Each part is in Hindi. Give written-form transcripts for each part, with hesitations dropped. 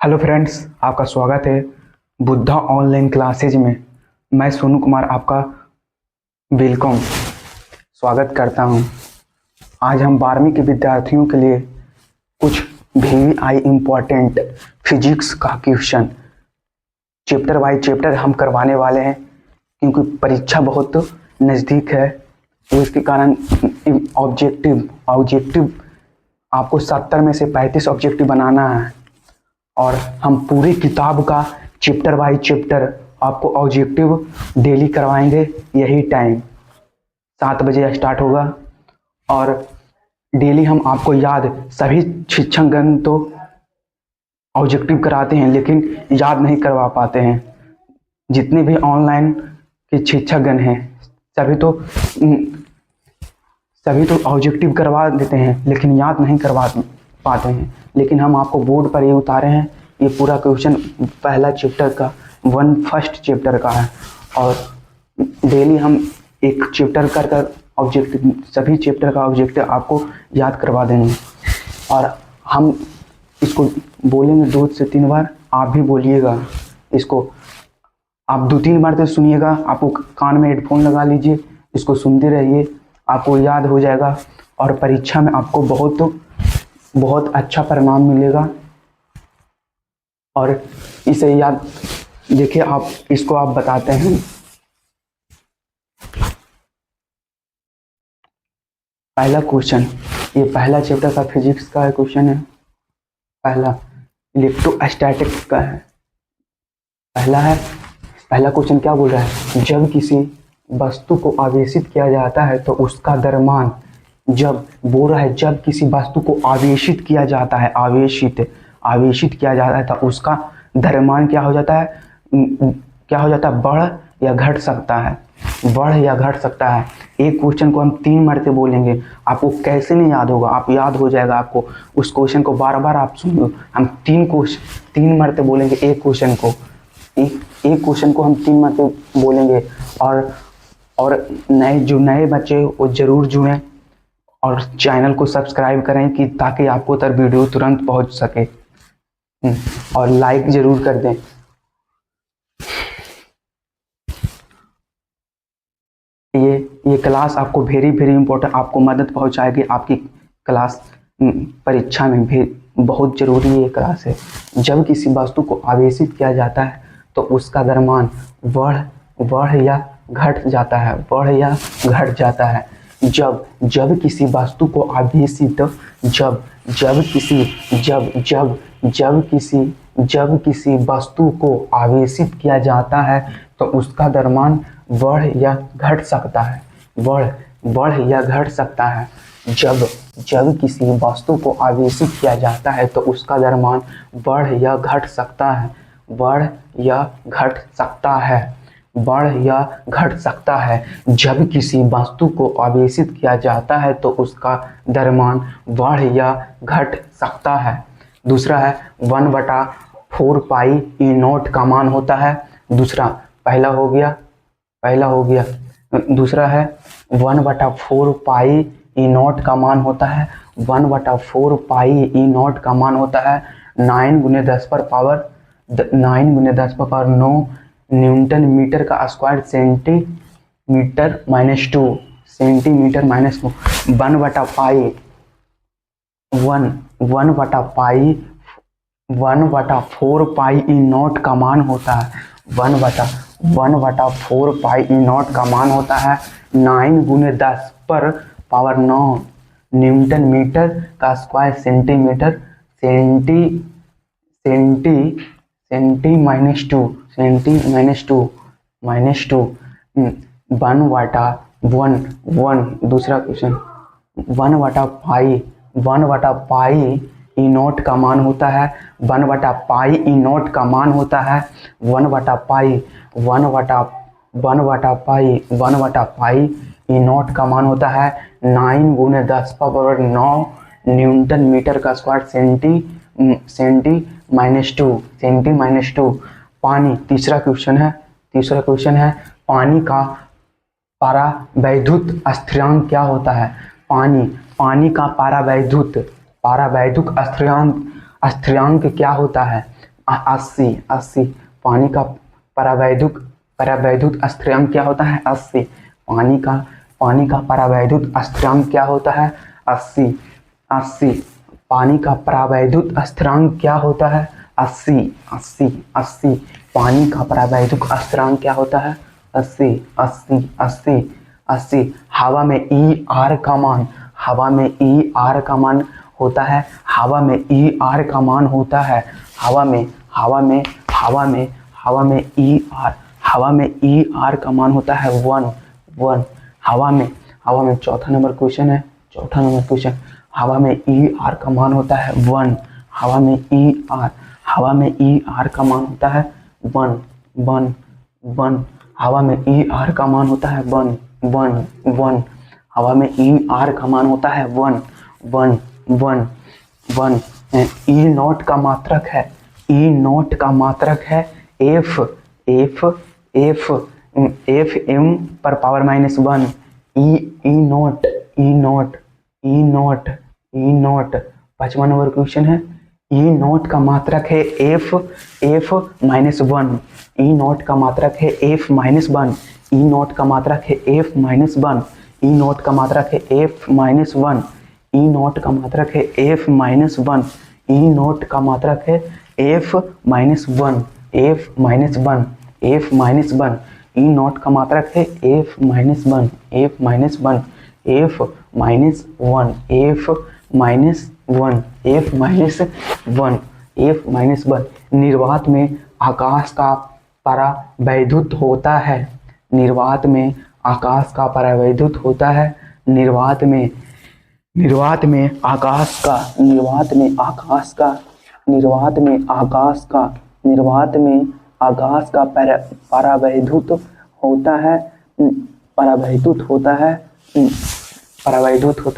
हेलो फ्रेंड्स, आपका स्वागत है बुद्धा ऑनलाइन क्लासेज में। मैं सोनू कुमार आपका वेलकम स्वागत करता हूं। आज हम 12वीं के विद्यार्थियों के लिए कुछ VVI इम्पोर्टेंट फिजिक्स का क्वेश्चन चैप्टर बाय चैप्टर हम करवाने वाले हैं, क्योंकि परीक्षा बहुत नज़दीक है। तो इसके कारण ऑब्जेक्टिव आपको 70 में से 35 ऑब्जेक्टिव बनाना है, और हम पूरी किताब का चैप्टर बाय चैप्टर आपको ऑब्जेक्टिव डेली करवाएंगे। यही टाइम 7 बजे स्टार्ट होगा, और डेली हम आपको याद सभी शिक्षकगण तो ऑब्जेक्टिव कराते हैं, लेकिन याद नहीं करवा पाते हैं। जितने भी ऑनलाइन के शिक्षकगण हैं सभी तो ऑब्जेक्टिव करवा देते हैं, लेकिन याद नहीं करवा पाते हैं। लेकिन हम आपको बोर्ड पर ये उतारे हैं। ये पूरा क्वेश्चन पहला चैप्टर का फर्स्ट चैप्टर का है, और डेली हम एक चैप्टर कर ऑब्जेक्टिव सभी चैप्टर का ऑब्जेक्टिव आपको याद करवा देंगे। और हम इसको बोलेंगे 2 से 3 बार, आप भी बोलिएगा इसको। आप 2-3 बार तो सुनिएगा, आपको कान में हेडफोन लगा लीजिए, इसको सुनते रहिए, आपको याद हो जाएगा, और परीक्षा में आपको बहुत अच्छा परिणाम मिलेगा। और इसे याद देखिए, आप इसको आप बताते हैं। पहला क्वेश्चन, ये पहला चैप्टर का फिजिक्स का क्वेश्चन है। पहला इलेक्ट्रोस्टैटिक्स का है। पहला क्वेश्चन क्या बोल रहा है? जब किसी वस्तु को आवेशित किया जाता है तो उसका द्रव्यमान, जब किसी वस्तु को आवेशित किया जाता है, आवेशित किया जाता है तो उसका द्रव्यमान क्या हो जाता है? बढ़ या घट सकता है। एक क्वेश्चन को हम 3 मरते बोलेंगे, आपको कैसे नहीं याद होगा? आप याद हो जाएगा आपको। उस क्वेश्चन को बार बार आप सुनो। हम 3 मरते बोलेंगे एक क्वेश्चन को। एक क्वेश्चन को हम 3 मरते बोलेंगे। और नए बच्चे वो जरूर जुड़ें और चैनल को सब्सक्राइब करें, कि ताकि आपको तक वीडियो तुरंत पहुंच सके, और लाइक जरूर कर दें। ये क्लास आपको वेरी इंपॉर्टेंट, आपको मदद पहुंचाएगी। आपकी क्लास परीक्षा में भी बहुत जरूरी ये क्लास है। जब किसी वस्तु को आवेशित किया जाता है तो उसका द्रव्यमान बढ़ या घट जाता है। जब किसी वस्तु को आवेशित जब किसी वस्तु को आवेशित किया जाता है तो उसका द्रव्यमान बढ़ या घट सकता है। जब किसी वस्तु को आवेशित किया जाता है तो उसका द्रव्यमान बढ़ या घट सकता है। जब किसी वस्तु को आवेशित किया जाता है तो उसका द्रव्यमान बढ़ या घट सकता है। दूसरा है 1/4 पाई ई नॉट का मान होता है। पहला हो गया। दूसरा है 1/4 पाई ई नॉट का मान होता है। 1/4 पाई ई नॉट का मान होता है 9 × 10⁹ 9 न्यूटन मीटर का square centimetre -2 1/4 pi E not का मान होता है 1/4 पाई ई नॉट का मान होता है 9 × 10⁹ न्यूटन मीटर का स्क्वायर सेंटीमीटर दूसरा क्वेश्चन 1/पाई ई नॉट का मान होता है 1/पाई ई नॉट का मान होता है 1/पाई ई नॉट का मान होता है 9 × 10⁹ न्यूटन मीटर का स्क्वायर सेंटी-2 पानी। तीसरा क्वेश्चन है पानी का पारावैद्युत स्थिरांक क्या होता है? पानी का पारावैद्युत स्थिरांक क्या होता है? 80 80 पानी का परावैद्युत स्थिरांक क्या होता है? 80 पानी का परावैद्युत स्थिरांक क्या होता है? 80 80 पानी का परावैद्युत स्थिरांक क्या होता है? 80 80 80 पानी का परावैद्युत स्थिरांक क्या होता है? 80 80 80 80 हवा में ई आर का मान होता है हवा में ई आर का मान होता है हवा में ई आर का मान होता है 1 हवा में चौथा नंबर क्वेश्चन है। हवा में ई आर का मान होता है 1 हवा में ई आर का मान होता है 1 हवा में ई आर का मान होता है 1 हवा में ई आर का मान होता है 1 ई नॉट का मात्रक है एफ एम पर पावर -1 ई नॉट 5वां नंबर क्वेश्चन है। ई नॉट का मात्रक है एफ -1 ई नॉट का मात्रक है एफ -1 ई नॉट का मात्रक है एफ -1 ई नॉट का मात्रक है एफ -1 ई नॉट का मात्रक है एफ -1 ई नॉट का मात्रक है एफ -1 ई नॉट का मात्रक है एफ -1 निर्वात में आकाश का परावैद्युत होता है निर्वात में आकाश का परावैद्युत होता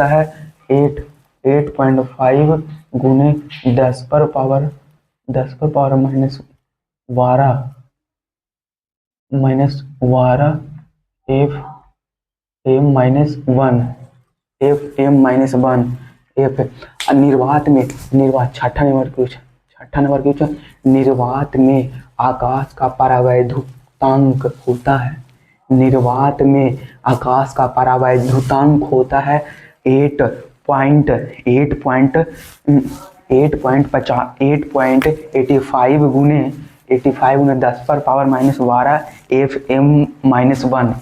है 8.5 गुने 10 पर पावर -12 एफ एम -1 एफ निर्वात छठा नंबर क्वेश्चन निर्वात में आकाश का परावैद्युतांक होता है 8.85 गुने 10 पर पावर -12 एफ एम -1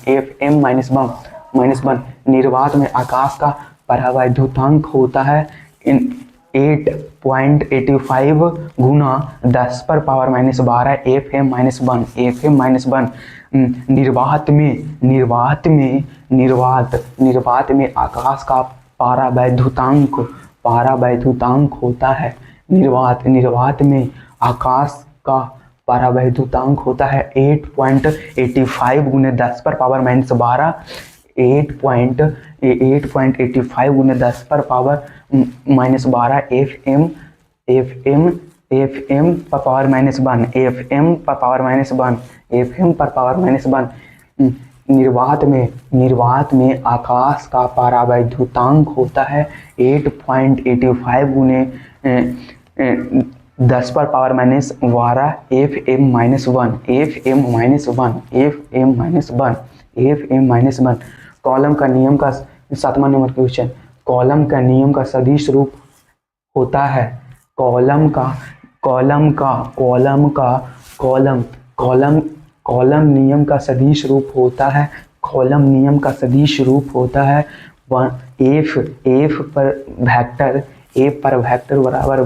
निर्वात में आकाश का परावैद्युतांक होता है 8.85 गुना 10 पर पावर -12 एफ एम -1 निर्वात में आकाश का परावैद्युतांक होता है निर्वात में आकाश का परावैद्युतांक होता है 8.85 गुने 10 पर पावर -12 8.85 गुने 10 पर पावर -12 एफ एम पर पावर -1 निर्वात में आकाश का परावैद्युतांक होता है 8.85 गुने 10 पर पावर -12 एफ एम -1 कॉलम का नियम का 7वां नंबर क्वेश्चन कॉलम का नियम का सदिश रूप होता है कॉलम नियम का सदिश रूप होता है एफ पर वेक्टर बराबर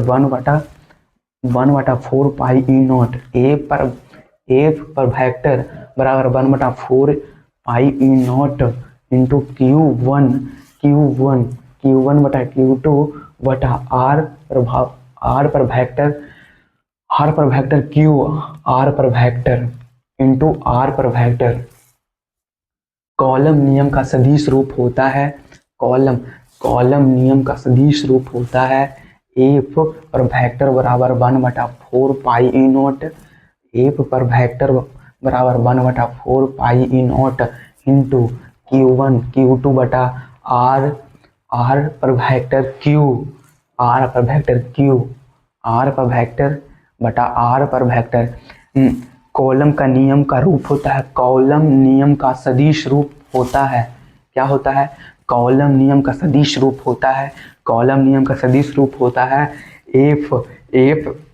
1/4 पाई ई नॉट एफ पर वेक्टर बराबर 1/4 pi E naught into Q1 बटा Q2 बटा R पर वेक्टर Q R पर वेक्टर इंटू R पर वेक्टर कॉलम नियम का सदिश रूप होता है एफ पर वेक्टर बराबर 1/4 पाई ई नॉट एफ पर वेक्टर बराबर 1/4 pi E naught into Q2 बटा R पर वेक्टर Q R पर वेक्टर बटा आर पर वेक्टर। कॉलम का नियम का रूप होता है, कॉलम नियम का सदिश रूप होता है। क्या होता है? कॉलम नियम का सदिश रूप होता है। कॉलम नियम का सदिश रूप होता है एफ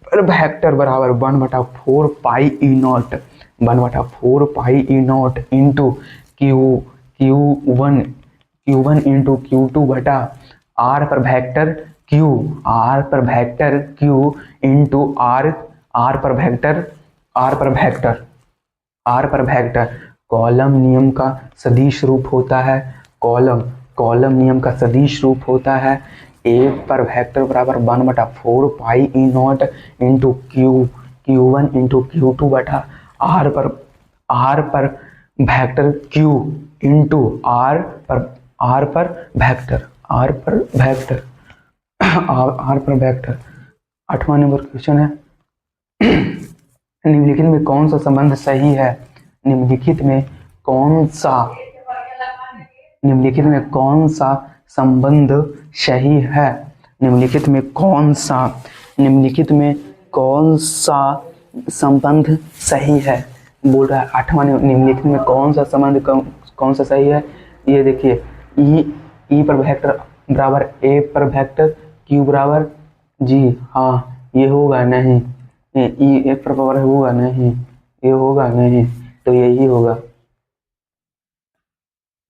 पर वेक्टर बराबर 1/4 pi E naught, 1/4 pi E naught into Q1 into Q2 बटा आर पर वेक्टर Q, आर पर वेक्टर Q इंटू आर पर वेक्टर। कॉलम नियम का सदिश रूप होता है, कॉलम नियम का सदिश रूप होता है एक पर वेक्टर बराबर 1/4 pi E naught into Q1 into Q2 बटा आर पर वेक्टर Q इंटू आर पर वेक्टर। 8वां नंबर क्वेश्चन है, निम्नलिखित में कौन सा संबंध सही है? निम्नलिखित में कौन सा संबंध सही है? निम्नलिखित में कौन सा संबंध सही है? बोल रहा है 8वां, निम्नलिखित में कौन सा संबंध कौन सा सही है? ये देखिए, ई पर वेक्टर बराबर ए पर वेक्टर क्यू बराबर जी, हाँ ये होगा नहीं, ई ए पर पावर होगा नहीं, ये होगा नहीं, तो यही होगा।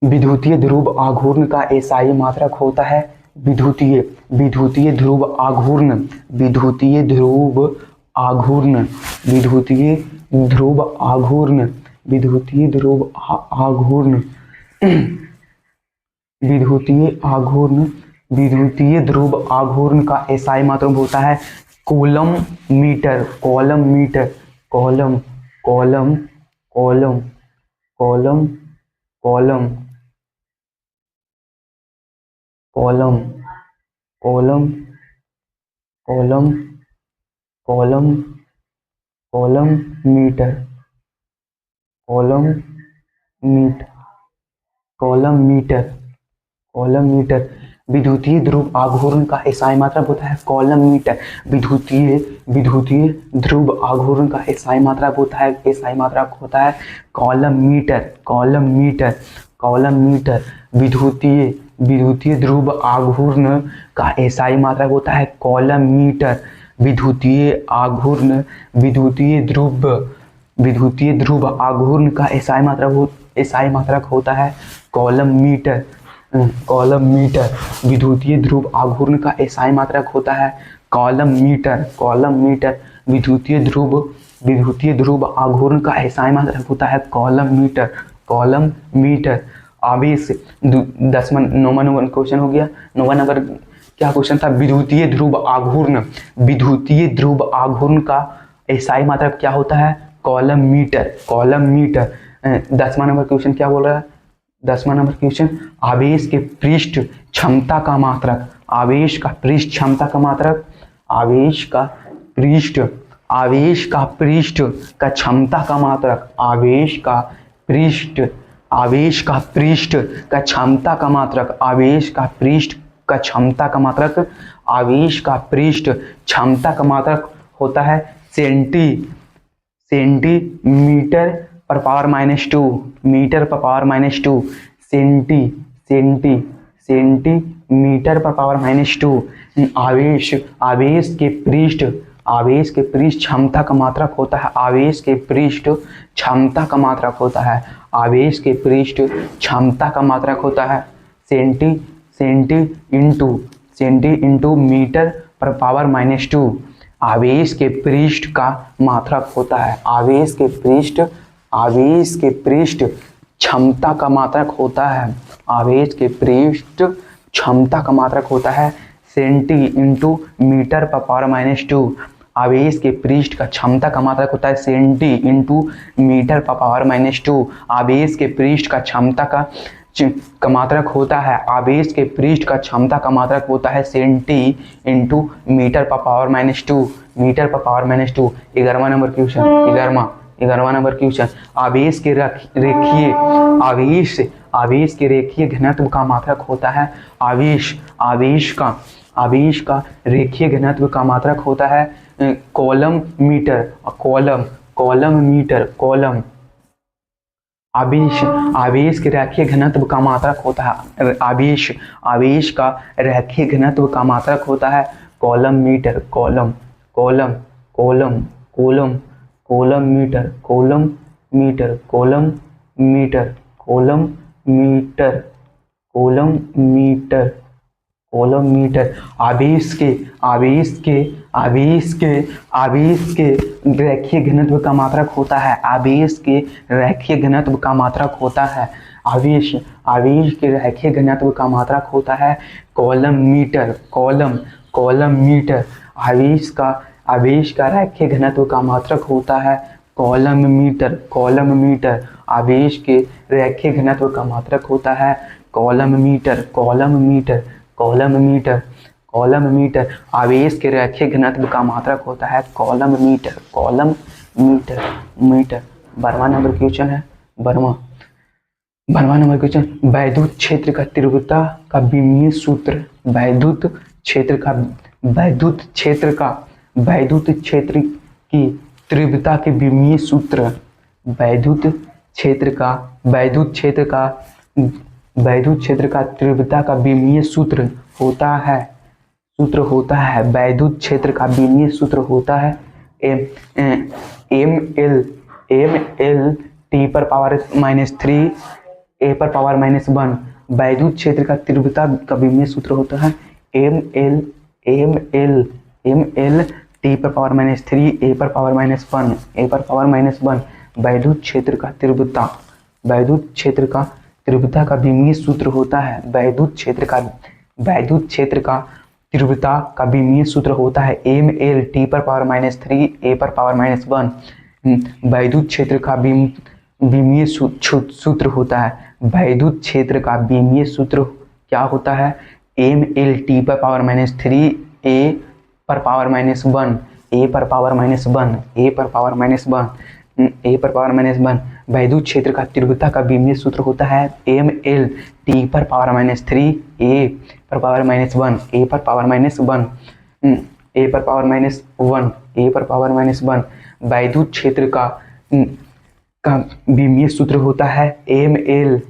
विद्युतीय ध्रुव आघूर्ण का एसआई मात्रक होता है विद्युतीय ध्रुव आघूर्ण विद्युतीय ध्रुव आघूर्ण विद्युतीय ध्रुव आघूर्ण का एसआई मात्रक होता है कूलम मीटर विद्युतीय ध्रुव आघूर्ण का एसआई मात्रक होता है कॉलम मीटर। विद्युतीय ध्रुव आघूर्ण का एसआई मात्रक होता है कॉलम मीटर। विद्युतीय ध्रुव आघूर्ण का एसआई मात्रक होता है कॉलम मीटर। विद्युतीय ध्रुव आघूर्ण का एसआई मात्रक होता है कॉलम मीटर। विद्युतीय ध्रुव आघूर्ण का एसआई मात्रक होता है कॉलम मीटर। विद्युतीय ध्रुव आघूर्ण का एसआई मात्रक होता है कॉलम मीटर। आवेश 9वां नंबर क्वेश्चन हो गया। 9वां नंबर क्या क्वेश्चन था? विद्युतीय ध्रुव आघूर्ण का एसआई मात्रक क्या होता है? Coulomb meter. 10वां नंबर क्वेश्चन क्या बोल रहा है? 10वां नंबर क्वेश्चन, आवेश के पृष्ठ क्षमता का मात्रक। आवेश का पृष्ठ क्षमता का मात्रक होता है सेंटीमीटर पर पावर -2 मीटर पर पावर -2 सेंटीमीटर पर पावर -2। आवेश के पृष्ठ क्षमता का मात्रक होता है सेंटी इंटू मीटर पर पावर -2। आवेश के पृष्ठ का मात्रक होता है क्षमता का मात्रक होता है सेंटी इंटू मीटर पर पावर -2। आवेश के पृष्ठ का क्षमता का मात्रक होता है सेंटी इंटू मीटर पर पावर -2। आवेश के पृष्ठ का क्षमता का मात्रक होता है सेंटी इंटू मीटर पर पावर -2 11वां नंबर क्वेश्चन 11वां नंबर क्वेश्चन, आवेश के रेखीय घनत्व का मात्रक होता है आवेश का रेखीय घनत्व का मात्रक होता है coulomb metre, coulomb metre, coulomb. आवेश के रैखिक घनत्व का मात्रक होता है, आवेश का रैखिक घनत्व का मात्रक होता है coulomb metre, coulomb metre, coulomb metre, रैखिक घनत्व का मात्रक होता है, आवेश के रैखिक घनत्व का मात्रक होता है, आवेश के रैखिक घनत्व का मात्रक होता है कॉलम मीटर, आवेश का रैखिक घनत्व का मात्रक होता है कॉलम मीटर, आवेश के रैखिक घनत्व का मात्रक होता है कॉलम मीटर, आवेश के रैखिक घनत्व का मात्रक होता है कॉलम मीटर। 12वां नंबर क्वेश्चन है, 12वां नंबर क्वेश्चन, वैद्युत क्षेत्र का तीव्रता का विमीय सूत्र, वैद्युत क्षेत्र की तीव्रता के विमीय सूत्र, वैद्युत क्षेत्र का तीव्रता का विमीय सूत्र होता है, वैद्युत क्षेत्र का विमीय सूत्र होता है ml T पर पावर -3 A पर पावर -1। वैद्युत क्षेत्र का तीव्रता का विमीय सूत्र होता है ml T पर पावर -3 A पर पावर -1। वैद्युत क्षेत्र का तीव्रता का विमीय सूत्र होता है, वैद्युत क्षेत्र का तीव्रता का विमीय सूत्र होता है ml T पर पावर -3 A पर पावर -1। वैद्युत क्षेत्र का विमीय सूत्र होता है, वैद्युत क्षेत्र का विमीय सूत्र क्या होता है ml T पर पावर -3 A पर पावर -1, A पर पावर -1। वैद्युत क्षेत्र का तीव्रता का विमीय सूत्र होता है ml T पर पावर -3 A पर पावर -1, A पर पावर -1। वैद्युत क्षेत्र का विमीय सूत्र होता है ml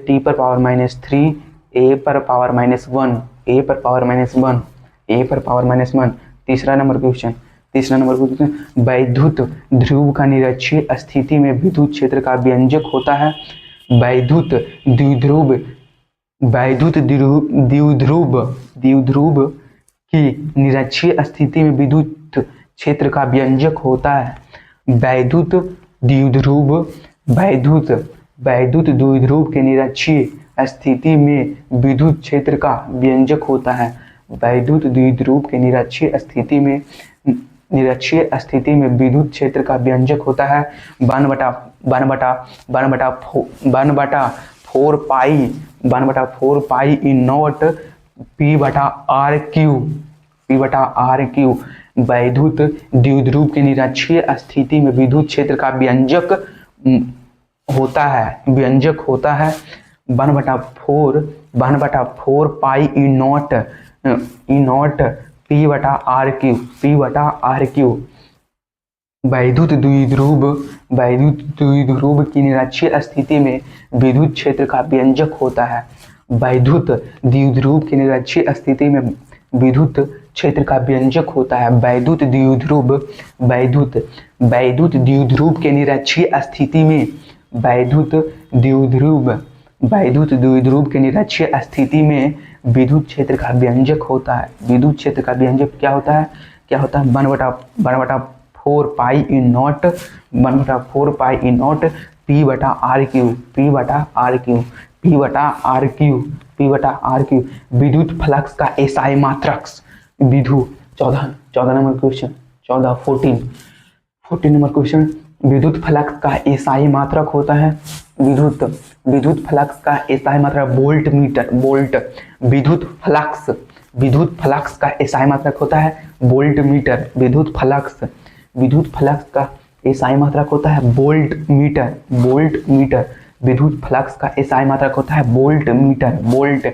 T पर पावर -3 A पर पावर -1, A पर पावर -1। तीसरा नंबर क्वेश्चन, वैद्युत ध्रुव का निरक्षीय स्थिति में विद्युत क्षेत्र का व्यंजक होता है, वैद्युत द्विध्रुव की निरक्षीय स्थिति में विद्युत क्षेत्र का व्यंजक होता है, वैद्युत द्विध्रुव के निरक्षीय स्थिति में विद्युत क्षेत्र का व्यंजक होता है, वैद्युत द्विध्रुव के निरक्षीय स्थिति में विद्युत क्षेत्र का व्यंजक होता है 1/4 पाई ई नॉट P/RQ। वैद्युत द्विध्रुव के निरक्षीय स्थिति में विद्युत क्षेत्र का व्यंजक होता है 1/4 पाई ई नॉट P/RQ। वैद्युत द्विध्रुव की निरक्षीय स्थिति में विद्युत क्षेत्र का व्यंजक होता है, वैद्युत द्विध्रुव की निरक्षीय स्थिति में विद्युत क्षेत्र का व्यंजक होता है, वैद्युत द्विध्रुव के निरक्षीय स्थिति में वैद्युत द्विध्रुव के निरक्षीय स्थिति में विद्युत क्षेत्र का व्यंजक होता है, विद्युत क्षेत्र का व्यंजक क्या होता है 1/4 पाई ई नॉट P/RQ। विद्युत फ्लक्स का एसआई मात्रक, 14 नंबर क्वेश्चन, 14 नंबर क्वेश्चन, विद्युत फ्लक्स का एसआई मात्रक होता है, विद्युत फ्लक्स का एसआई मात्रक वोल्ट मीटर, विद्युत फ्लक्स का एसआई मात्रक होता है वोल्ट मीटर, विद्युत फ्लक्स का एसआई मात्रक होता है वोल्ट मीटर। विद्युत फ्लक्स का एसआई मात्रक होता है वोल्ट मीटर। वोल्ट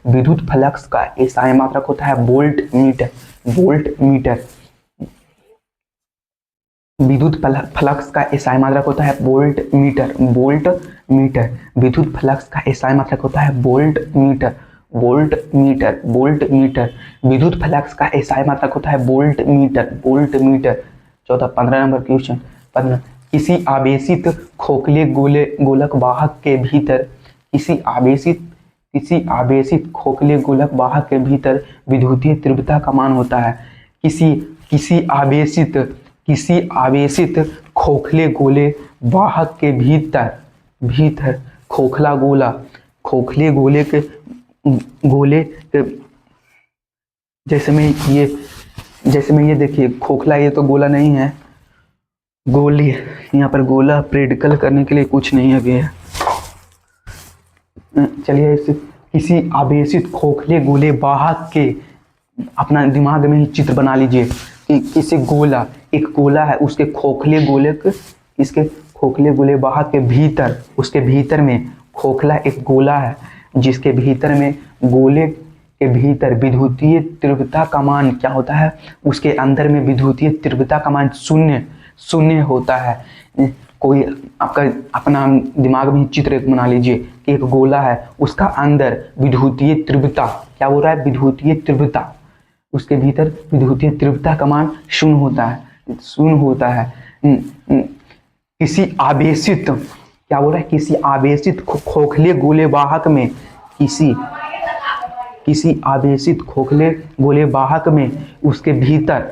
विद्युत फ्लक्स का एसआई मात्रक होता है वोल्ट मीटर। वोल्ट मीटर विद्युत फ्लक्स का एसआई मात्रक होता है वोल्ट मीटर। वोल्ट मीटर विद्युत फ्लक्स का एसआई मात्रक होता है volt meter. Volt meter volt meter विद्युत फ्लक्स का एसआई मात्रक होता है volt meter. Volt meter 15 number question 15। किसी आवेशित खोखले गोलक वाहक के भीतर किसी आवेशित खोखले गोलक वाहक के भीतर विद्युतीय तीव्रता का मान होता है। किसी आवेशित खोखले गोले वाहक के भीतर खोखले गोले के जैसे में ये देखिए खोखला, ये तो गोला नहीं है, गोली यहाँ पर गोला प्रेडिकल करने के लिए कुछ नहीं है अभी है। चलिए इस किसी आवेशित खोखले गोले वाहक के, अपना दिमाग में ही चित्र बना लीजिए कि किसी एक गोला है, उसके खोखले गोले वाहक के भीतर, उसके भीतर में खोखला एक गोला है जिसके भीतर में गोले के भीतर विद्युतीय तीव्रता का मान क्या होता है, उसके अंदर में विद्युतीय तीव्रता का मान शून्य होता है। कोई आपका अपना दिमाग में चित्र बना लीजिए कि एक गोला है, उसका अंदर विद्युतीय तीव्रता क्या हो रहा है, विद्युतीय तीव्रता, उसके भीतर विद्युतीय तीव्रता का मान शून्य होता है। किसी आवेशित क्या बोल रहा है, किसी आवेशित खोखले गोले वाहक में किसी आवेशित खोखले गोले वाहक में उसके भीतर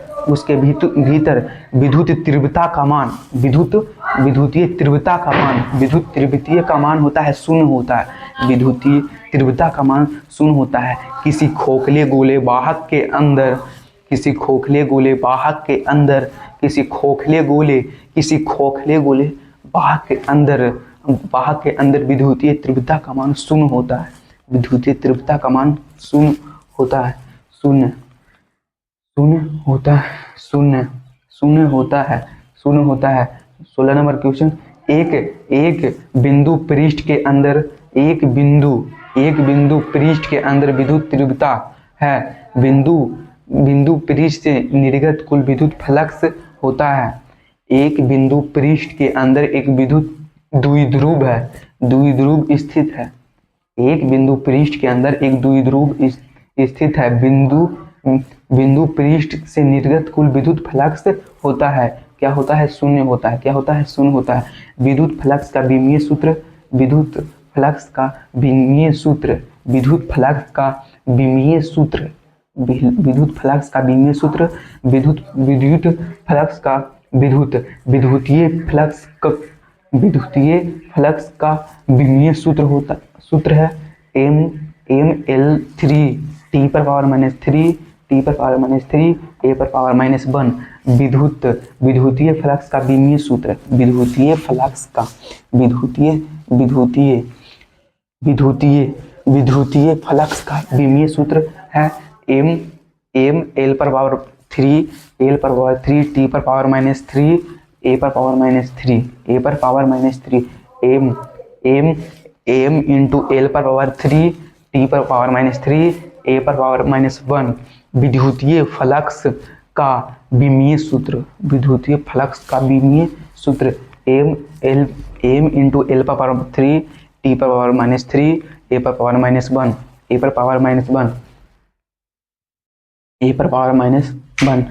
विद्युत तीव्रता का मान विद्युतीय तीव्रता का मान होता है शून्य होता है। विद्युतीय तीव्रता का मान शून्य होता है। किसी खोखले गोले वाहक के अंदर वाहक के अंदर विद्युतीय तीव्रता का मान शून्य होता है। विद्युतीय तीव्रता का मान शून्य होता है। शून्य होता है। 16 नंबर क्वेश्चन। एक बिंदु पृष्ठ के अंदर विद्युत तीव्रता है। बिंदु पृष्ठ से निर्गत कुल विद्युत फ्लक्स होता है। एक बिंदु पृष्ठ के अंदर एक विद्युत द्विध्रुव स्थित है। एक बिंदु पृष्ठ के अंदर एक द्विध्रुव स्थित है। बिंदु पृष्ठ से निर्गत कुल विद्युत फ्लक्स होता है, क्या होता है, शून्य होता है। क्या होता है, शून्य होता है। विद्युत फ्लक्स का विमीय सूत्र विद्युतीय फ्लक्स का विमीय सूत्र है ml3 t पर पावर -3 t पर पावर -3 a पर पावर -1। विद्युतीय फ्लक्स का विमीय सूत्र विद्युतीय फ्लक्स का विमीय सूत्र है m l पर पावर 3 l पर पावर 3 t पर पावर -3 a पर पावर -3 m इंटू l पर पावर 3 t पर पावर -3 a पर पावर -1। विद्युतीय फ्लक्स का विमीय सूत्र m इंटू l पर पावर 3 t पर पावर -3 a पर पावर -1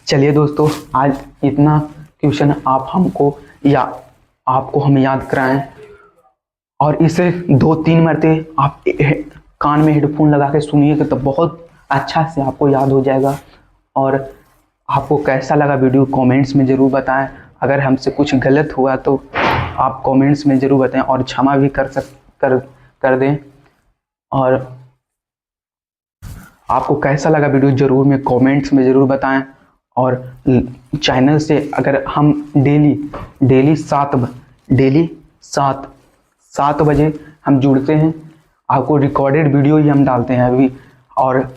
चलिए दोस्तों, आज इतना क्वेश्चन आपको हम याद कराएं, और इसे 2-3 मरते आप कान में हेडफोन लगा के सुनिएगा तो बहुत अच्छा से आपको याद हो जाएगा। और आपको कैसा लगा वीडियो कमेंट्स में ज़रूर बताएं। अगर हमसे कुछ गलत हुआ तो आप कमेंट्स में ज़रूर बताएं और क्षमा भी कर दें। और आपको कैसा लगा वीडियो ज़रूर में कमेंट्स में ज़रूर बताएं। और चैनल से अगर हम डेली 7 बजे हम जुड़ते हैं, आपको रिकॉर्डेड वीडियो ही हम डालते हैं अभी। और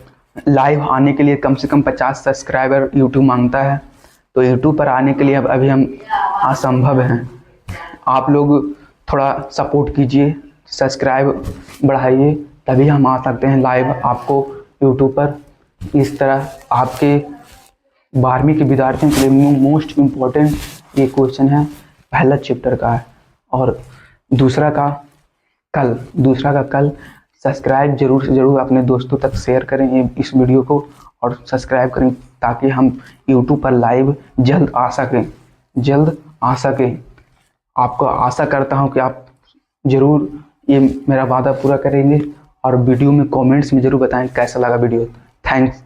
लाइव आने के लिए कम से कम 50 सब्सक्राइबर यूट्यूब मांगता है, तो यूट्यूब पर आने के लिए अभी हम असंभव हैं। आप लोग थोड़ा सपोर्ट कीजिए, सब्सक्राइब बढ़ाइए, तभी हम आ सकते हैं लाइव आपको यूट्यूब पर। इस तरह आपके 12वीं के विद्यार्थियों के लिए मोस्ट इम्पोर्टेंट ये क्वेश्चन है, पहला चैप्टर का है। और दूसरा का कल। सब्सक्राइब जरूर से जरूर अपने दोस्तों तक शेयर करें इस वीडियो को, और सब्सक्राइब करें ताकि हम यूट्यूब पर लाइव जल्द आ सकें। आपको आशा करता हूं कि आप जरूर ये मेरा वादा पूरा करेंगे, और वीडियो में कमेंट्स में जरूर बताएं कैसा लगा वीडियो। थैंक्स।